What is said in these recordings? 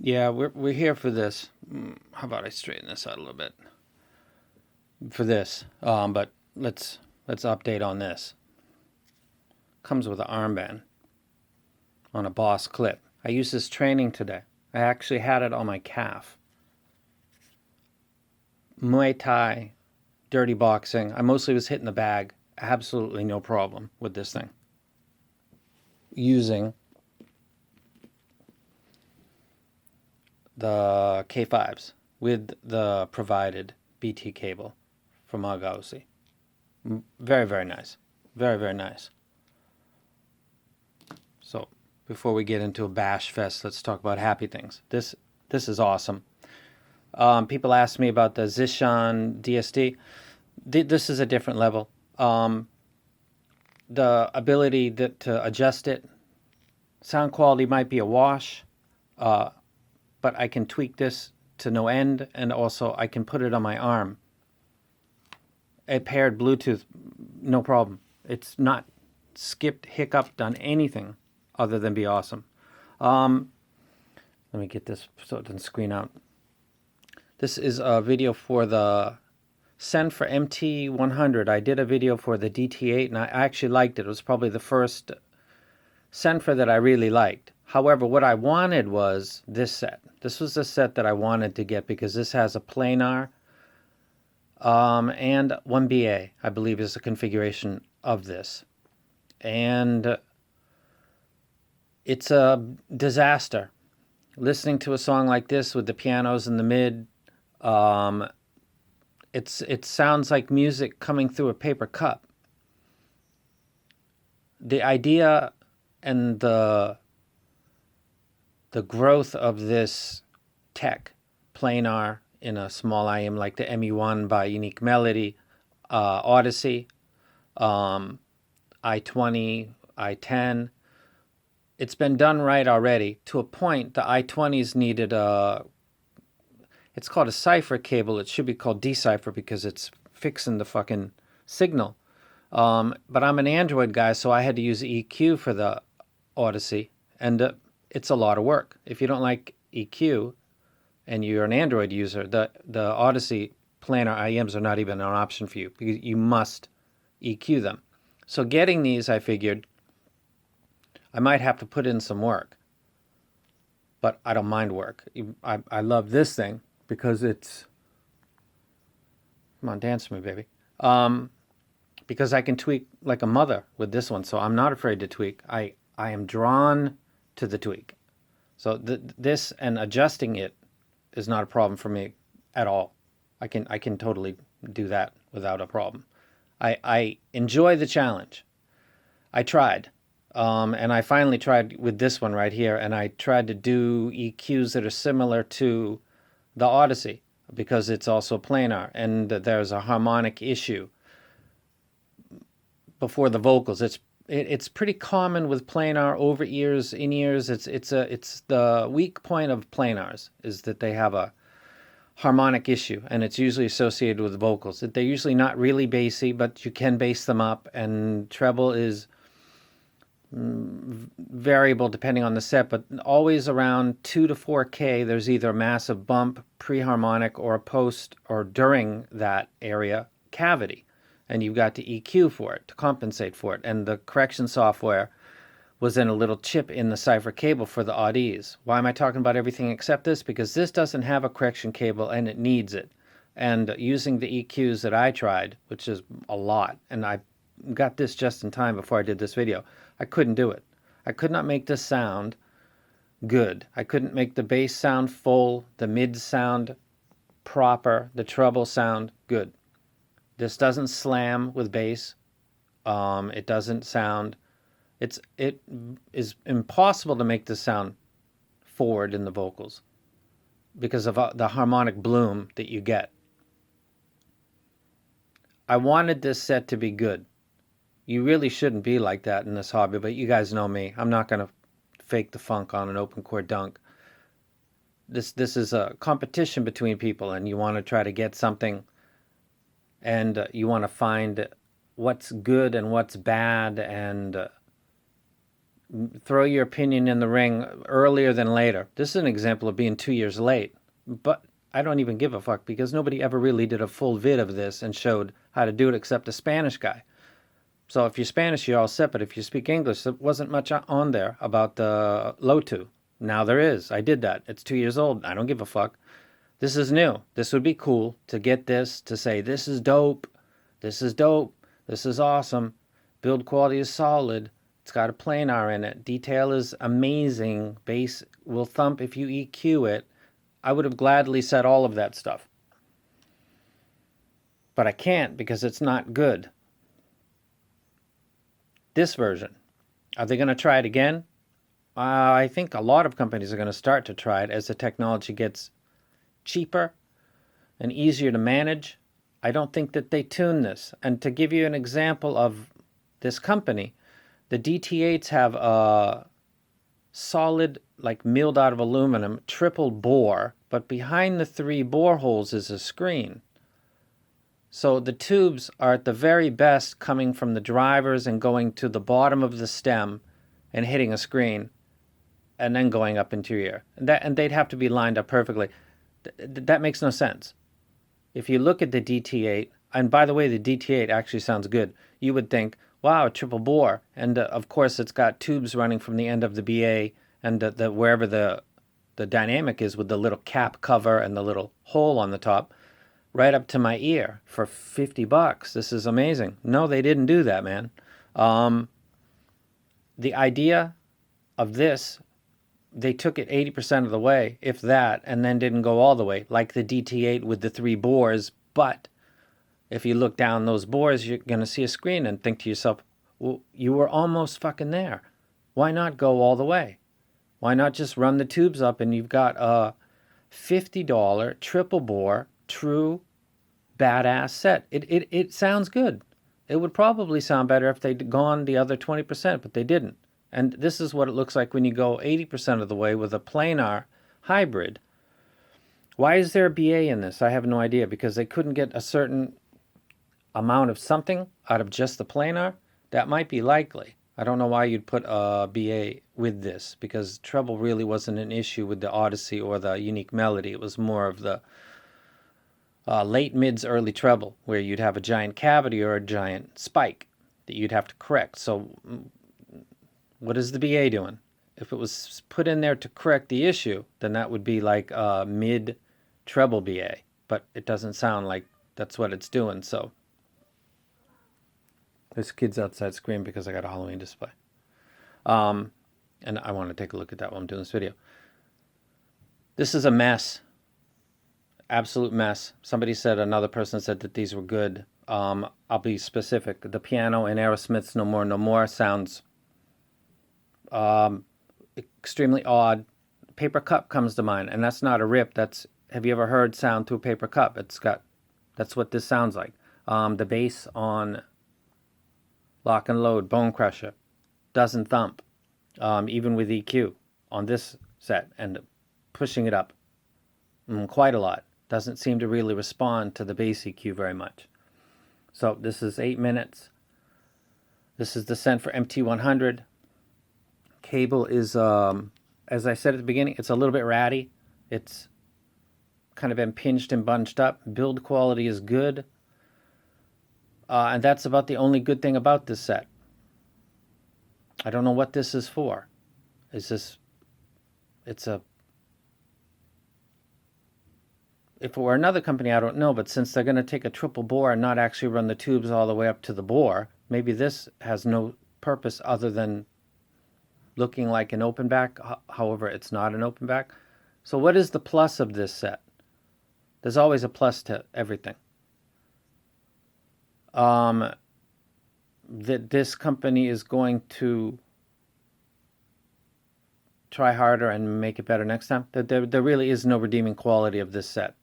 Yeah, we're here for this. How about I straighten this out a little bit for this? But let's update on this. Comes with an armband on a Boss clip. I used this training today. I actually had it on my calf. Muay Thai, dirty boxing. I mostly was hitting the bag. Absolutely no problem with this thing. Using the K5s with the provided BT cable from Agausi. Very, very nice. Very, very nice. So before we get into a bash fest, let's talk about happy things. This is awesome. People ask me about the Zishan DSD. This is a different level. The ability to adjust it, sound quality might be a wash, but I can tweak this to no end, and also I can put it on my arm. A paired Bluetooth, no problem. It's not skipped, hiccuped, done anything other than be awesome. Let me get this so it doesn't screen out. This is a video for the Senfer MT100. I did a video for the DT8, and I actually liked it. It was probably the first Senfer that I really liked. However, what I wanted was this set. This was the set that I wanted to get because this has a planar and 1BA, I believe, is the configuration of this. And it's a disaster. Listening to a song like this with the pianos in the mid, it sounds like music coming through a paper cup. The idea and the growth of this tech, planar in a small IM like the ME1 by Unique Melody, Odyssey, I-20, I-10, it's been done right already. To a point, the I-20s needed it's called a cipher cable. It should be called decipher because it's fixing the fucking signal. But I'm an Android guy, so I had to use EQ for the Odyssey, and it's a lot of work. If you don't like EQ and you're an Android user, the Odyssey planar IMs are not even an option for you because you must EQ them. So getting these, I figured, I might have to put in some work, but I don't mind work. I love this thing because it's, come on, dance with me, baby. Because I can tweak like a mother with this one, so I'm not afraid to tweak. I am drawn to the tweak. So this and adjusting it is not a problem for me at all. I can totally do that without a problem. I enjoy the challenge. I tried. And I finally tried with this one right here, and I tried to do EQs that are similar to the Odyssey because it's also planar, and there's a harmonic issue before the vocals. It's pretty common with planar over ears, in ears. It's the weak point of planars is that they have a harmonic issue, and it's usually associated with vocals. They're usually not really bassy, but you can bass them up, and treble is variable depending on the set, but always around 2 to 4K, there's either a massive bump, pre-harmonic, or a post or during that area cavity. And you've got to EQ for it, to compensate for it. And the correction software was in a little chip in the cipher cable for the Audis. Why am I talking about everything except this? Because this doesn't have a correction cable and it needs it. And using the EQs that I tried, which is a lot, and I got this just in time before I did this video, I couldn't do it. I could not make this sound good. I couldn't make the bass sound full, the mid sound proper, the treble sound good. This doesn't slam with bass. It doesn't sound... It is impossible to make this sound forward in the vocals because of the harmonic bloom that you get. I wanted this set to be good. You really shouldn't be like that in this hobby, but you guys know me. I'm not going to fake the funk on an open chord dunk. This is a competition between people, and you want to try to get something, and you want to find what's good and what's bad, and throw your opinion in the ring earlier than later. This is an example of being 2 years late. But I don't even give a fuck because nobody ever really did a full vid of this and showed how to do it except a Spanish guy. So if you're Spanish, you're all set. But if you speak English, there wasn't much on there about the Lotu. Now there is. I did that. It's 2 years old. I don't give a fuck. This is new. This would be cool to get this, to say, this is dope. This is dope. This is awesome. Build quality is solid. It's got a planar in it. Detail is amazing. Bass will thump if you EQ it. I would have gladly said all of that stuff. But I can't because it's not good. This version. Are they going to try it again? I think a lot of companies are going to start to try it as the technology gets cheaper and easier to manage. I don't think that they tune this. And to give you an example of this company, the DT8s have a solid, like milled out of aluminum, triple bore, but behind the 3 bore holes is a screen. So the tubes are at the very best coming from the drivers and going to the bottom of the stem and hitting a screen and then going up into your ear. And they'd have to be lined up perfectly. That makes no sense. If you look at the DT8, and by the way, the DT8 actually sounds good. You would think, wow, a triple bore. And of course, it's got tubes running from the end of the BA and wherever the dynamic is with the little cap cover and the little hole on the top, right up to my ear for $50. This is amazing. No, they didn't do that, man. The idea of this, they took it 80% of the way, if that, and then didn't go all the way, like the DT8 with the 3 bores. But if you look down those bores, you're going to see a screen and think to yourself, well, you were almost fucking there. Why not go all the way? Why not just run the tubes up and you've got a $50 triple bore, true badass set. It sounds good. It would probably sound better if they'd gone the other 20%, but they didn't. And this is what it looks like when you go 80% of the way with a planar hybrid. Why is there a BA in this? I have no idea, because they couldn't get a certain amount of something out of just the planar. That might be likely. I don't know why you'd put a BA with this, because treble really wasn't an issue with the Odyssey or the Unique Melody. It was more of the late mids, early treble, where you'd have a giant cavity or a giant spike that you'd have to correct. So what is the BA doing? If it was put in there to correct the issue, then that would be like a mid treble BA, but it doesn't sound like that's what it's doing. So there's kids outside screaming because I got a Halloween display. And I want to take a look at that while I'm doing this video. This is a mess. Absolute mess. Another person said that these were good. I'll be specific. The piano in Aerosmith's No More, No More sounds extremely odd. Paper cup comes to mind, and that's not a rip. Have you ever heard sound through a paper cup? That's what this sounds like. The bass on Lock and Load, Bone Crusher, doesn't thump, even with EQ on this set, and pushing it up quite a lot. Doesn't seem to really respond to the bass EQ very much. So this is 8 minutes. This is the Senfer MT100. Cable is, as I said at the beginning, it's a little bit ratty. It's kind of impinged and bunched up. Build quality is good. And that's about the only good thing about this set. I don't know what this is for. If it were another company, I don't know, but since they're going to take a triple bore and not actually run the tubes all the way up to the bore, maybe this has no purpose other than looking like an open back. However, it's not an open back. So what is the plus of this set? There's always a plus to everything. That this company is going to try harder and make it better next time. That there really is no redeeming quality of this set.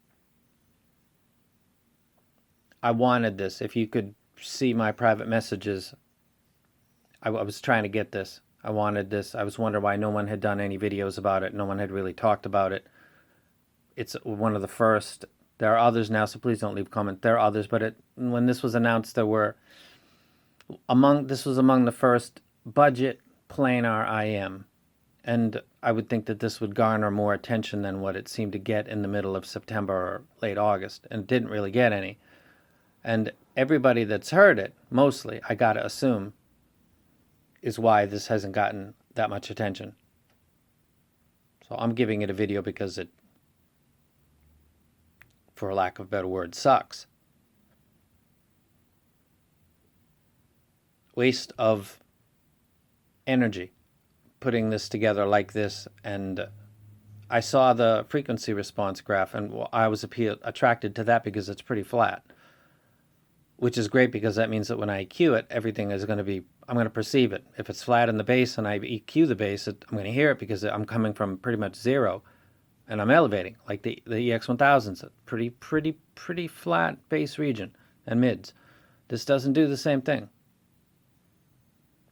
I wanted this. If you could see my private messages, I was trying to get this. I wanted this. I was wondering why no one had done any videos about it. No one had really talked about it. It's one of the first. There are others now, so please don't leave a comment. There are others, but when this was announced, this was among the first budget planar IM. And I would think that this would garner more attention than what it seemed to get in the middle of September or late August, and didn't really get any. And everybody that's heard it, mostly, I gotta assume, is why this hasn't gotten that much attention. So I'm giving it a video because it, for lack of a better word, sucks. Waste of energy putting this together like this. And I saw the frequency response graph, and I was attracted to that because it's pretty flat, which is great because that means that when I EQ it, everything is going to be, I'm going to perceive it. If it's flat in the bass and I EQ the bass, I'm going to hear it because I'm coming from pretty much zero and I'm elevating, like the EX1000's, pretty flat bass region and mids. This doesn't do the same thing.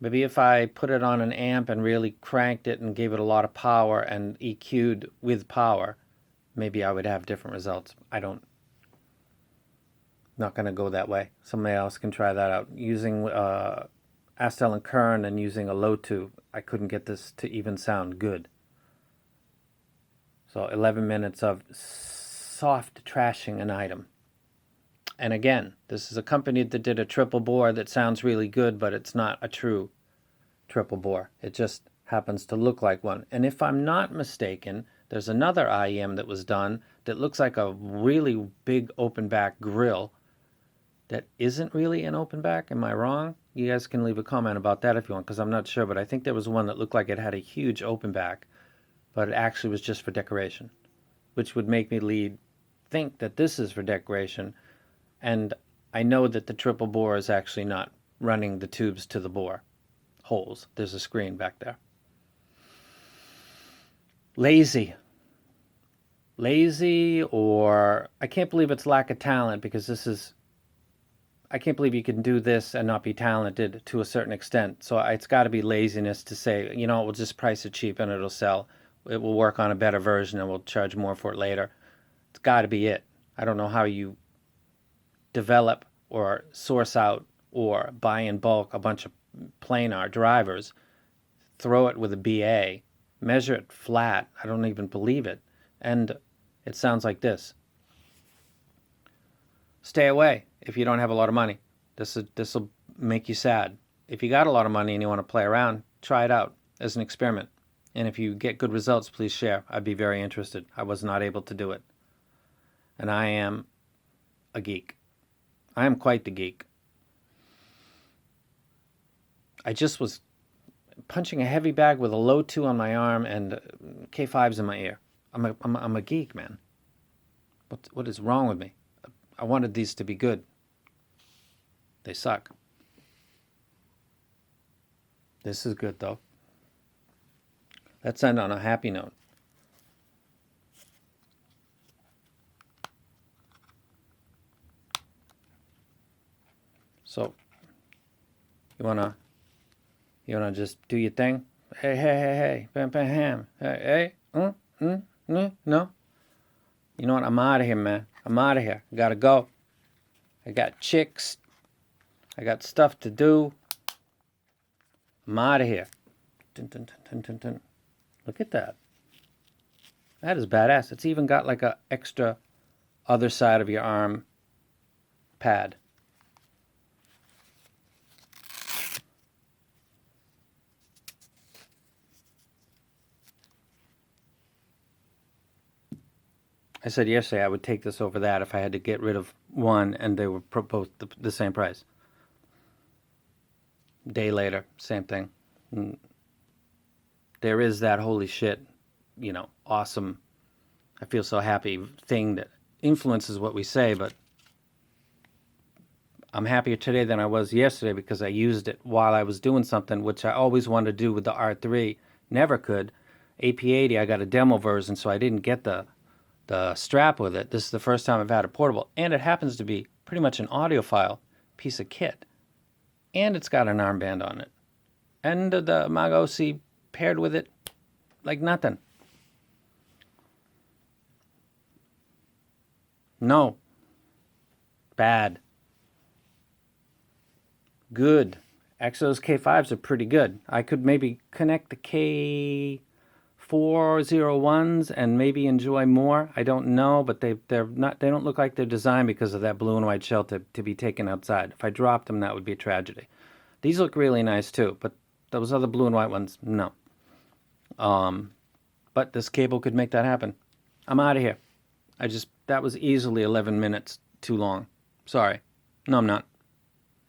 Maybe if I put it on an amp and really cranked it and gave it a lot of power and EQ'd with power, maybe I would have different results. Not going to go that way. Somebody else can try that out. Using Astel and Kern and using a low tube, I couldn't get this to even sound good. So 11 minutes of soft trashing an item. And again, this is a company that did a triple bore that sounds really good, but it's not a true triple bore. It just happens to look like one. And if I'm not mistaken, there's another IEM that was done that looks like a really big open back grill that isn't really an open back. Am I wrong? You guys can leave a comment about that if you want, because I'm not sure, but I think there was one that looked like it had a huge open back, but it actually was just for decoration, which would make me think that this is for decoration. And I know that the triple bore is actually not running the tubes to the bore holes. There's a screen back there. Lazy, or I can't believe it's lack of talent, because I can't believe you can do this and not be talented to a certain extent. So it's got to be laziness to say, we'll just price it cheap and it'll sell. It will work on a better version and we'll charge more for it later. It's got to be it. I don't know how you develop or source out or buy in bulk a bunch of planar drivers, throw it with a BA, measure it flat. I don't even believe it. And it sounds like this. Stay away if you don't have a lot of money. This will make you sad. If you got a lot of money and you want to play around, try it out as an experiment. And if you get good results, please share. I'd be very interested. I was not able to do it. And I am a geek. I am quite the geek. I just was punching a heavy bag with a low 2 on my arm and K5s in my ear. I'm a geek, man. What is wrong with me? I wanted these to be good. They suck. This is good, though. Let's end on a happy note. So, you wanna just do your thing? Hey, bam, bam, ham. Hey, no. You know what? I'm out of here, man. I'm out of here. I gotta go. I got chicks. I got stuff to do. I'm out of here. Dun, dun, dun, dun, dun. Look at that. That is badass. It's even got like a extra other side of your arm pad. I said yesterday I would take this over that if I had to get rid of one and they were both the same price. Day later, same thing. There is that holy shit, awesome, I feel so happy thing that influences what we say, but I'm happier today than I was yesterday because I used it while I was doing something, which I always wanted to do with the R3, never could. AP80, I got a demo version, so I didn't get the strap with it. This is the first time I've had a portable, and it happens to be pretty much an audiophile piece of kit. And it's got an armband on it. And the Mag OC paired with it like nothing. No. Bad. Good. Exos K5s are pretty good. I could maybe connect the K401s and maybe enjoy more. I don't know, but they don't look like they're designed because of that blue and white shell to be taken outside. If I dropped them, that would be a tragedy. These look really nice too, but those other blue and white ones, no. But this cable could make that happen. I'm out of here. That was easily 11 minutes too long. Sorry. No, I'm not.